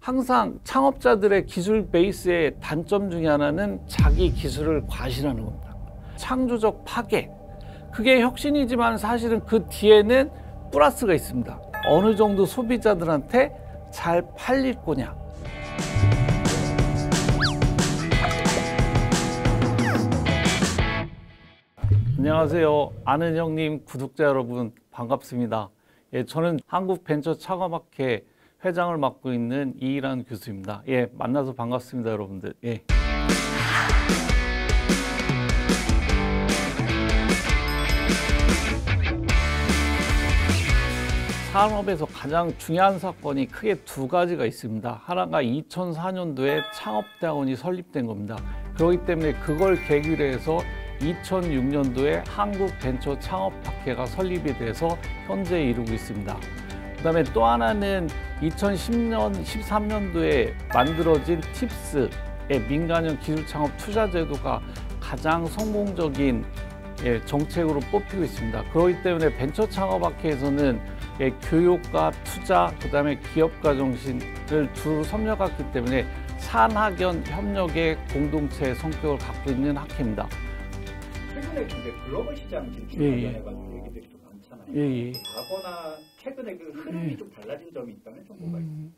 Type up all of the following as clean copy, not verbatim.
항상 창업자들의 기술 베이스의 단점 중에 하나는 자기 기술을 과시하는 겁니다. 창조적 파괴, 그게 혁신이지만 사실은 그 뒤에는 플러스가 있습니다. 어느 정도 소비자들한테 잘 팔릴 거냐. 안녕하세요. 아는 형님 구독자 여러분 반갑습니다. 저는 한국벤처창업학회 회장을 맡고 있는 이일환 교수입니다. 만나서 반갑습니다, 여러분들. 산업에서 가장 중요한 사건이 크게 두 가지가 있습니다. 하나가 2004년도에 창업대학원이 설립된 겁니다. 그렇기 때문에 그걸 계기로 해서 2006년도에 한국벤처창업학회가 설립이 돼서 현재 이루고 있습니다. 그 다음에 또 하나는 2010년, 13년도에 만들어진 팁스의 민간형 기술창업 투자제도가 가장 성공적인 정책으로 뽑히고 있습니다. 그렇기 때문에 벤처창업학회에서는 교육과 투자, 그 다음에 기업가 정신을 두루 섭렵했기 때문에 산학연 협력의 공동체 성격을 갖고 있는 학회입니다. 최근에 근데 글로벌 시장 진출 관련해가지고 얘기들이 좀 많잖아요. 과거나 최근에 그 흐름이 좀 달라진 점이 있다면 좀 뭐가 있어요?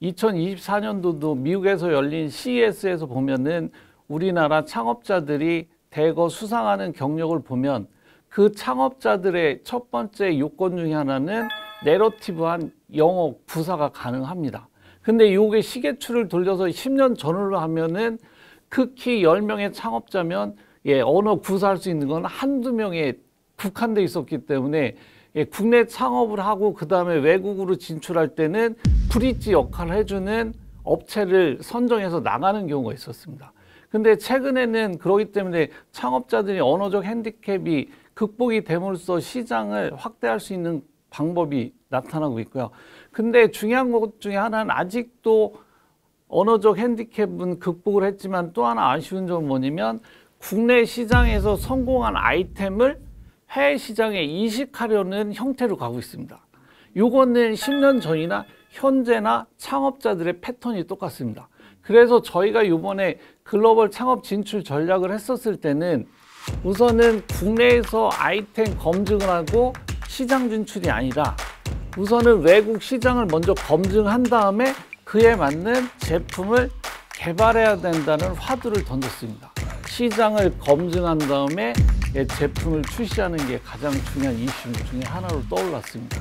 2024년도도 미국에서 열린 CES에서 보면은 우리나라 창업자들이 대거 수상하는 경력을 보면 그 창업자들의 첫 번째 요건 중에 하나는 내러티브한 영어 구사가 가능합니다. 근데 요게 시계추를 돌려서 10년 전으로 하면은 극히 10명의 창업자면 언어 구사할 수 있는 건 한두 명에 국한돼 있었기 때문에 국내 창업을 하고 그 다음에 외국으로 진출할 때는 브릿지 역할을 해주는 업체를 선정해서 나가는 경우가 있었습니다. 근데 최근에는 그렇기 때문에 창업자들이 언어적 핸디캡이 극복이 됨으로써 시장을 확대할 수 있는 방법이 나타나고 있고요. 근데 중요한 것 중에 하나는 아직도 언어적 핸디캡은 극복을 했지만 또 하나 아쉬운 점은 뭐냐면 국내 시장에서 성공한 아이템을 해외 시장에 이식하려는 형태로 가고 있습니다. 요거는 10년 전이나 현재나 창업자들의 패턴이 똑같습니다. 그래서 저희가 이번에 글로벌 창업 진출 전략을 했었을 때는 우선은 국내에서 아이템 검증을 하고 시장 진출이 아니라 우선은 외국 시장을 먼저 검증한 다음에 그에 맞는 제품을 개발해야 된다는 화두를 던졌습니다. 시장을 검증한 다음에 제품을 출시하는 게 가장 중요한 이슈 중에 하나로 떠올랐습니다.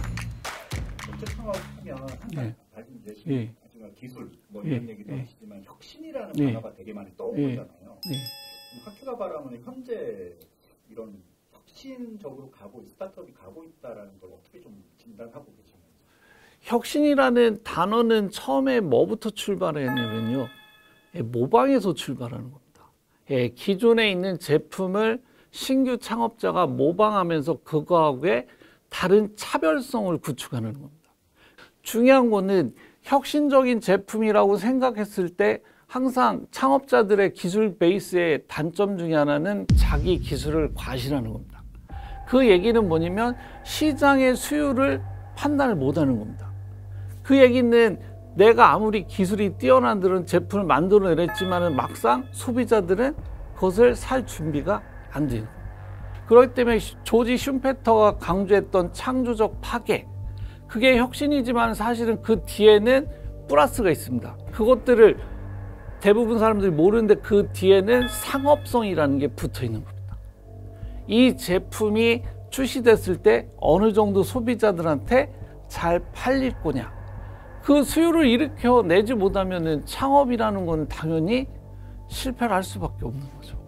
벤처 창업하면 항상 말씀드린 기술 뭐 이런 얘기도 하시지만 혁신이라는 단어가 되게 많이 떠오르잖아요. 학회가 바라는 현재 이런 혁신적으로 스타트업이 가고 있다라는 걸 어떻게 좀 진단하고 계시나요? 혁신이라는 단어는 처음에 뭐부터 출발했냐면요. 모방에서 출발하는 겁니다. 기존에 있는 제품을 신규 창업자가 모방하면서 그거하고의 다른 차별성을 구축하는 겁니다. 중요한 거는 혁신적인 제품이라고 생각했을 때 항상 창업자들의 기술 베이스의 단점 중에 하나는 자기 기술을 과시하는 겁니다. 그 얘기는 뭐냐면 시장의 수요를 판단을 못하는 겁니다. 그 얘기는 내가 아무리 기술이 뛰어난 들은 제품을 만들어냈지만 막상 소비자들은 그것을 살 준비가 안 되는 겁니다. 그렇기 때문에 조지 슈페터가 강조했던 창조적 파괴, 그게 혁신이지만 사실은 그 뒤에는 플러스가 있습니다. 그것들을 대부분 사람들이 모르는데 그 뒤에는 상업성이라는 게 붙어 있는 겁니다. 이 제품이 출시됐을 때 어느 정도 소비자들한테 잘 팔릴 거냐. 그 수요를 일으켜내지 못하면 창업이라는 건 당연히 실패를 할 수밖에 없는 거죠.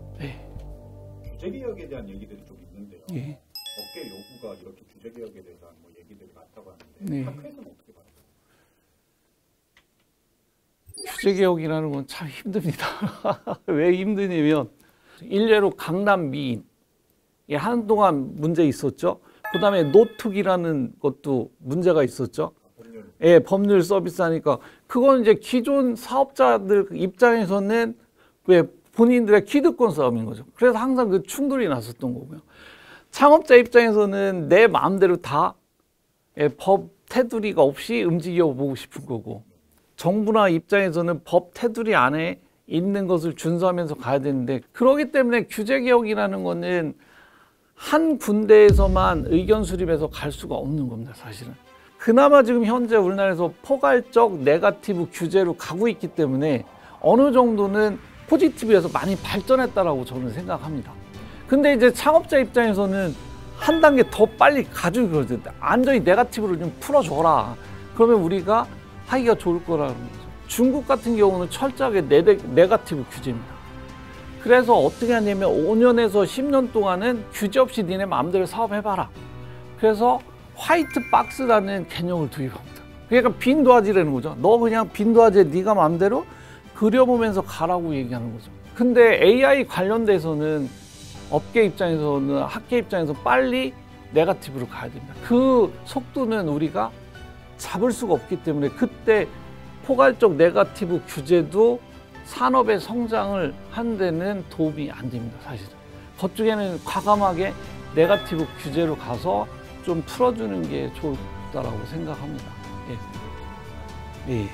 규제개혁에 대한 얘기들이 좀 있는데요. 업계 요구가 이렇게 규제개혁에 대해서 뭐 얘기들이 많다고 하는데 학회에서는 어떻게 봐요? 규제개혁이라는 건 참 힘듭니다. 왜 힘드냐면 일례로 강남 미인 한동안 문제 있었죠. 그 다음에 노툭이라는 것도 문제가 있었죠. 법률 서비스 하니까 그건 이제 기존 사업자들 입장에서는 왜 본인들의 기득권 싸움인 거죠. 그래서 항상 그 충돌이 났었던 거고요. 창업자 입장에서는 내 마음대로 다 법 테두리가 없이 움직여 보고 싶은 거고, 정부나 입장에서는 법 테두리 안에 있는 것을 준수하면서 가야 되는데, 그렇기 때문에 규제개혁이라는 거는 한 군데에서만 의견 수립해서 갈 수가 없는 겁니다, 사실은. 그나마 지금 현재 우리나라에서 포괄적 네거티브 규제로 가고 있기 때문에 어느 정도는 포지티브에서 많이 발전했다라고 저는 생각합니다. 근데 이제 창업자 입장에서는 한 단계 더 빨리 가지고 그러죠. 완전히 네거티브로 좀 풀어줘라. 그러면 우리가 하기가 좋을 거라는 거죠. 중국 같은 경우는 철저하게 네거티브 규제입니다. 그래서 어떻게 하냐면 5년에서 10년 동안은 규제 없이 니네 마음대로 사업해봐라. 그래서 화이트 박스라는 개념을 도입합니다. 그러니까 빈 도화지라는 거죠. 너 그냥 빈 도화지에 네가 마음대로 그려보면서 가라고 얘기하는 거죠. 근데 AI 관련돼서는 업계 입장에서는 학계 입장에서 빨리 네거티브로 가야 됩니다. 그 속도는 우리가 잡을 수가 없기 때문에 그때 포괄적 네거티브 규제도 산업의 성장을 하는 데는 도움이 안 됩니다, 사실은. 그쪽에는 과감하게 네거티브 규제로 가서 좀 풀어주는 게 좋다라고 생각합니다. 예. 예.